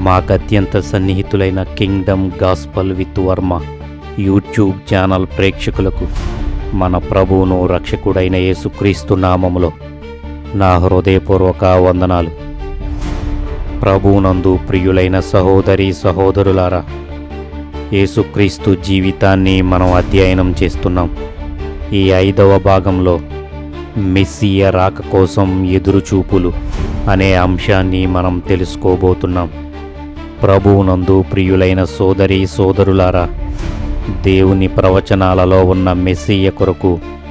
మాకత్యంత సన్నిహితులైన kingdom gospel with Varma YouTube channel ప్రేక్షకులకు మన ప్రభువును రక్షకుడైన యేసుక్రీస్తు నామములో నా హృదయపూర్వక వందనాలు. ప్రభువునందు ప్రియులైన సహోదరి సహోదరులారా, యేసుక్రీస్తు జీవితాన్ని మనం అధ్యయనం చేస్తున్నాం. ఈ 5వ భాగంలో మెస్సియ రాక కోసం ఎదురుచూపులు అనే అంశాన్ని మనం తెలుసుకోబోతున్నాం. ప్రభువునందు ప్రియులైన సోదరి సోదరులారా, దేవుని ప్రవచనాలలో ఉన్న మెస్సియ కొరకు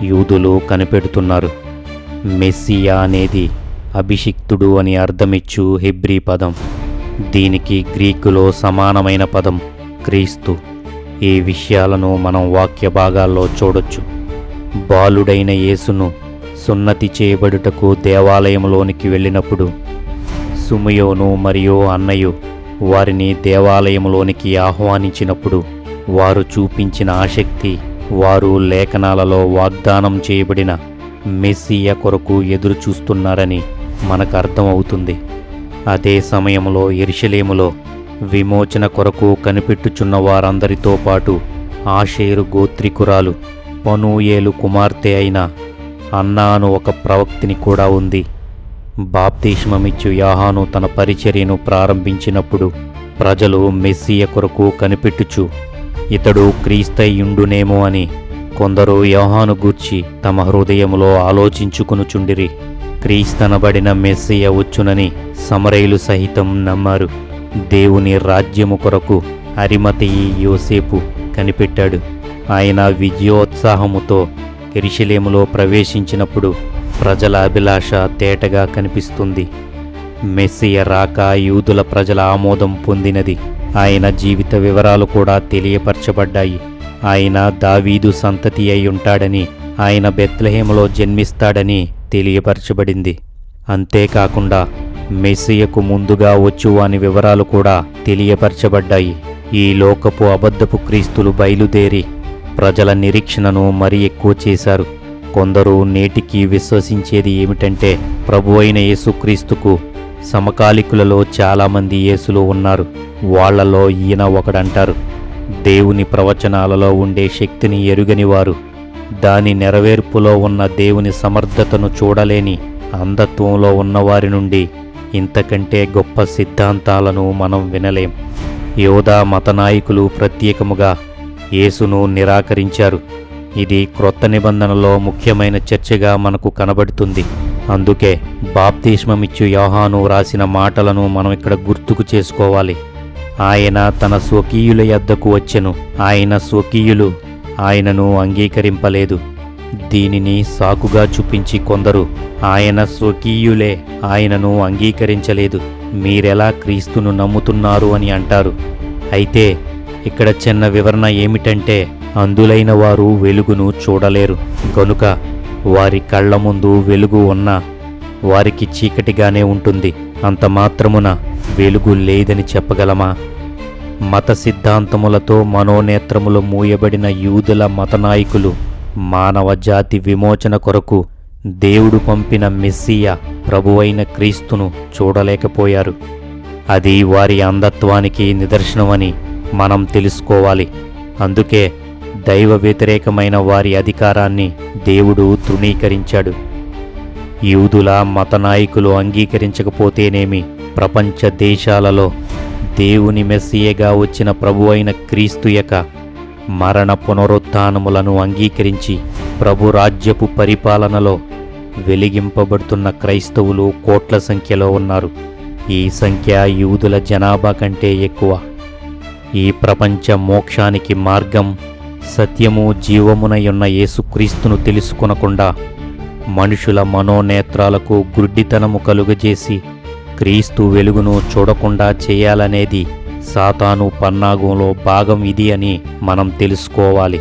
యూదులు కనిపెడుతున్నారు. మెస్సియా అనేది అభిషిక్తుడు అని అర్థమిచ్చు హెబ్రీ పదం. దీనికి గ్రీకులో సమానమైన పదం క్రీస్తు. ఈ విషయాలను మనం వాక్య భాగాల్లో చూడొచ్చు. బాలుడైన యేసును సున్నతి చేయబడుటకు దేవాలయంలోనికి వెళ్ళినప్పుడు సుమయోను మరియు అన్నయు వారిని దేవాలయంలోనికి ఆహ్వానించినప్పుడు వారు చూపించిన ఆసక్తి, వారు లేఖనాలలో వాగ్దానం చేయబడిన మెస్సియ కొరకు ఎదురుచూస్తున్నారని మనకు అర్థమవుతుంది. అదే సమయంలో యెరూషలేములో విమోచన కొరకు కనిపెట్టుచున్న వారందరితో పాటు ఆషేరు గోత్రికురాలు పనూయేలు కుమార్తె అయిన అన్నా అను ఒక ప్రవక్తిని కూడా ఉంది. బాప్తిస్మమిచ్చు యోహాను తన పరిచర్యను ప్రారంభించినప్పుడు ప్రజలు మెస్సియ కొరకు కనిపెట్టుచు ఇతడు క్రీస్తయుండునేమో అని కొందరు యోహాను గూర్చి తమ హృదయములో ఆలోచించుకునుచుండిరి. క్రీస్తనబడిన మెస్సియ వచ్చునని సమరయులు సహితం నమ్మారు. దేవుని రాజ్యము కొరకు అరిమతయి యోసేపు కనిపెట్టాడు. ఆయన విజయోత్సాహముతో యెరూషలేములో ప్రవేశించినప్పుడు ప్రజల అభిలాష తేటగా కనిపిస్తుంది. మెస్సియ రాక యూదుల ప్రజల ఆమోదం పొందినది. ఆయన జీవిత వివరాలు కూడా తెలియపరచబడ్డాయి. ఆయన దావీదు సంతతి అయి ఉంటాడని, ఆయన బెత్లెహేములో జన్మిస్తాడని తెలియపరచబడింది. అంతేకాకుండా మెస్సియకు ముందుగా వచ్చువాని వివరాలు కూడా తెలియపరచబడ్డాయి. ఈ లోకపు అబద్ధపు క్రీస్తులు బయలుదేరి ప్రజల నిరీక్షణను మరీ ఎక్కువ చేశారు. కొందరు నేటికి విశ్వసించేది ఏమిటంటే ప్రభువైన యేసుక్రీస్తుకు సమకాలికులలో చాలామంది యేసులు ఉన్నారు. వాళ్లలో ఈయన ఒకడంటారు. దేవుని ప్రవచనాలలో ఉండే శక్తిని ఎరుగని వారు, దాని నెరవేర్పులో ఉన్న దేవుని సమర్థతను చూడలేని అంధత్వంలో ఉన్నవారి నుండి ఇంతకంటే గొప్ప సిద్ధాంతాలను మనం వినలేం. యోధా మత నాయకులు ప్రత్యేకముగా యేసును నిరాకరించారు. ఇది క్రొత్త నిబంధనలో ముఖ్యమైన చర్చగా మనకు కనబడుతుంది. అందుకే బాప్తిస్మమిచ్చు యోహాను రాసిన మాటలను మనం ఇక్కడ గుర్తుకు చేసుకోవాలి. ఆయన తన స్వకీయుల యొద్దకు వచ్చెను, ఆయన స్వకీయులు ఆయనను అంగీకరింపలేదు. దీనిని సాకుగా చూపించి కొందరు ఆయన స్వకీయులే ఆయనను అంగీకరించలేదు, మీరెలా క్రీస్తును నమ్ముతున్నారు అని అంటారు. అయితే ఇక్కడ చిన్న వివరణ ఏమిటంటే, అందులైన వారు వెలుగును చూడలేరు గనుక వారి కళ్ళ ముందు వెలుగు ఉన్నా వారికి చీకటిగానే ఉంటుంది. అంత మాత్రమున వెలుగు లేదని చెప్పగలమా? మత సిద్ధాంతములతో మనోనేత్రములు మూయబడిన యూదుల మతనాయకులు మానవ జాతి విమోచన కొరకు దేవుడు పంపిన మెస్సియ ప్రభువైన క్రీస్తును చూడలేకపోయారు. అది వారి అంధత్వానికి నిదర్శనమని మనం తెలుసుకోవాలి. అందుకే దైవ వ్యతిరేకమైన వారి అధికారాన్ని దేవుడు తృణీకరించాడు. యూదుల మత నాయకులు అంగీకరించకపోతేనేమి, ప్రపంచ దేశాలలో దేవుని మెస్సియగా వచ్చిన ప్రభువైన క్రీస్తు యొక్క మరణ పునరుత్థానములను అంగీకరించి ప్రభు రాజ్యపు పరిపాలనలో వెలిగింపబడుతున్న క్రైస్తవులు కోట్ల సంఖ్యలో ఉన్నారు. ఈ సంఖ్య యూదుల జనాభా కంటే ఎక్కువ. ఈ ప్రపంచ మోక్షానికి మార్గం, సత్యము, జీవమునయున్న యేసుక్రీస్తును తెలుసుకొనకుండా మనుషుల మనోనేత్రాలకు గుడ్డితనము కలుగజేసి క్రీస్తు వెలుగును చూడకుండా చేయాలనేది సాతాను పన్నాగంలో భాగం ఇది అని మనం తెలుసుకోవాలి.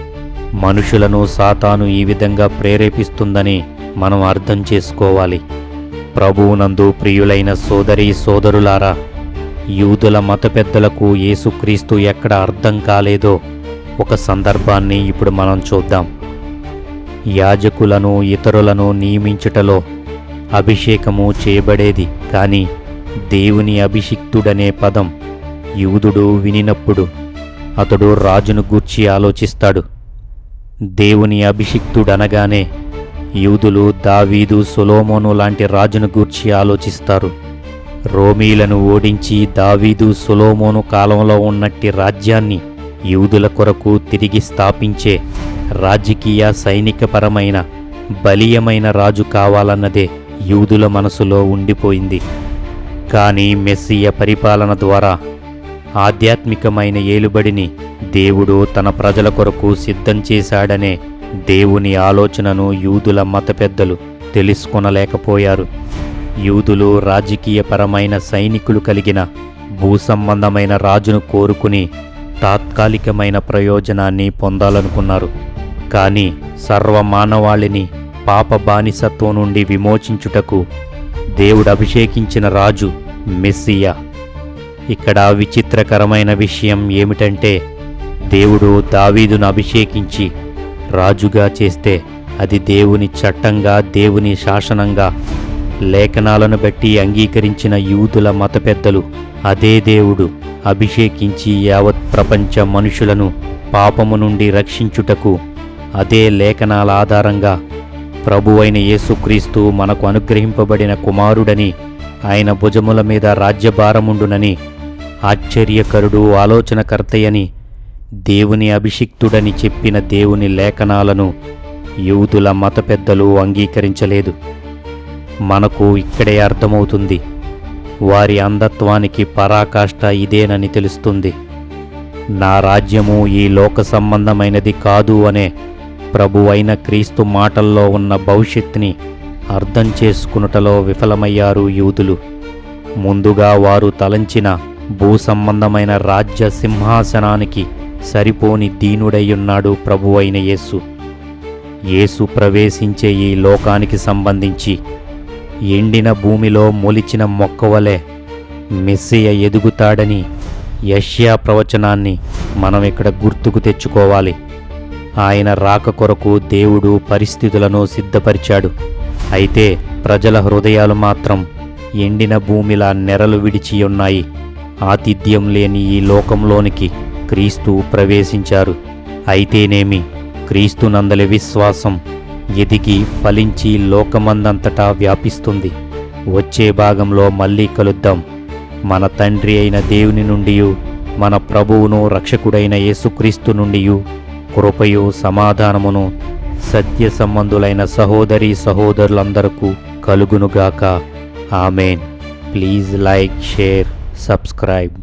మనుషులను సాతాను ఈ విధంగా ప్రేరేపిస్తుందని మనం అర్థం చేసుకోవాలి. ప్రభువునందు ప్రియులైన సోదరీ సోదరులారా, యూదుల మత పెద్దలకు యేసుక్రీస్తు ఎక్కడ అర్థం కాలేదో ఒక సందర్భాన్ని ఇప్పుడు మనం చూద్దాం. యాజకులను ఇతరులను నియమించుటలో అభిషేకము చేయబడేది, కానీ దేవుని అభిషిక్తుడనే పదం యూదుడు వినినప్పుడు అతడు రాజును గూర్చి ఆలోచిస్తాడు. దేవుని అభిషిక్తుడనగానే యూదులు దావీదు, సొలొమోను లాంటి రాజును గూర్చి ఆలోచిస్తారు. రోమీలను ఓడించి దావీదు, సొలొమోను కాలంలో ఉన్నట్టి రాజ్యాన్ని యూదుల కొరకు తిరిగి స్థాపించే రాజకీయ, సైనికపరమైన, బలీయమైన రాజు కావాలన్నదే యూదుల మనసులో ఉండిపోయింది. కానీ మెస్సియ పరిపాలన ద్వారా ఆధ్యాత్మికమైన ఏలుబడిని దేవుడు తన ప్రజల కొరకు సిద్ధం చేశాడనే దేవుని ఆలోచనను యూదుల మత పెద్దలు తెలుసుకొనలేకపోయారు. యూదులు రాజకీయపరమైన, సైనికులు కలిగిన భూసంబంధమైన రాజును కోరుకుని తాత్కాలికమైన ప్రయోజనాన్ని పొందాలనుకున్నారు. కానీ సర్వమానవాళిని పాప బానిసత్వం నుండి విమోచించుటకు దేవుడు అభిషేకించిన రాజు మెస్సియా. ఇక్కడ విచిత్రకరమైన విషయం ఏమిటంటే, దేవుడు దావీదును అభిషేకించి రాజుగా చేస్తే అది దేవుని చట్టంగా, దేవుని శాసనంగా లేఖనాలను బట్టి అంగీకరించిన యూదుల మత పెద్దలు అదే దేవుడు అభిషేకించి యావత్ ప్రపంచ మనుషులను పాపము నుండి రక్షించుటకు అదే లేఖనాల ఆధారంగా ప్రభువైన యేసుక్రీస్తు మనకు అనుగ్రహింపబడిన కుమారుడని, ఆయన భుజముల మీద రాజ్యభారముండునని, ఆశ్చర్యకరుడు, ఆలోచనకర్తయని, దేవుని అభిషిక్తుడని చెప్పిన దేవుని లేఖనాలను యూదుల మత పెద్దలు అంగీకరించలేదు. మనకు ఇక్కడే అర్థమవుతుంది, వారి అంధత్వానికి పరాకాష్ఠ ఇదేనని తెలుస్తుంది. నా రాజ్యము ఈ లోక సంబంధమైనది కాదు అనే ప్రభువైన క్రీస్తు మాటల్లో ఉన్న భవిష్యత్తుని అర్థం చేసుకునుటలో విఫలమయ్యారు యూదులు. ముందుగా వారు తలంచిన భూసంబంధమైన రాజ్య సింహాసనానికి సరిపోని దీనుడయ్యున్నాడు ప్రభువైన యేసు. యేసు ప్రవేశించే ఈ లోకానికి సంబంధించి ఎండిన భూమిలో మొలిచిన మొక్కవలే మెస్సియ ఎదుగుతాడని యెషయా ప్రవచనాన్ని మనం ఇక్కడ గుర్తుకు తెచ్చుకోవాలి. ఆయన రాక కొరకు దేవుడు పరిస్థితులను సిద్ధపరిచాడు. అయితే ప్రజల హృదయాలు మాత్రం ఎండిన భూమిలా నెరలు విడిచి ఉన్నాయి. ఆతిథ్యం లేని ఈ లోకంలోనికి క్రీస్తు ప్రవేశించారు. అయితేనేమి, క్రీస్తునందలి విశ్వాసం ఎదిగి ఫలించి లోకమందంతటా వ్యాపిస్తుంది. వచ్చే భాగంలో మళ్ళీ కలుద్దాం. మన తండ్రి అయిన దేవుని నుండియు, మన ప్రభువును రక్షకుడైన యేసుక్రీస్తు నుండియు కృపయు, సమాధానమును సత్య సంబంధులైన సహోదరీ సహోదరులందరకు కలుగునుగాక. Amen. Please like, share, subscribe.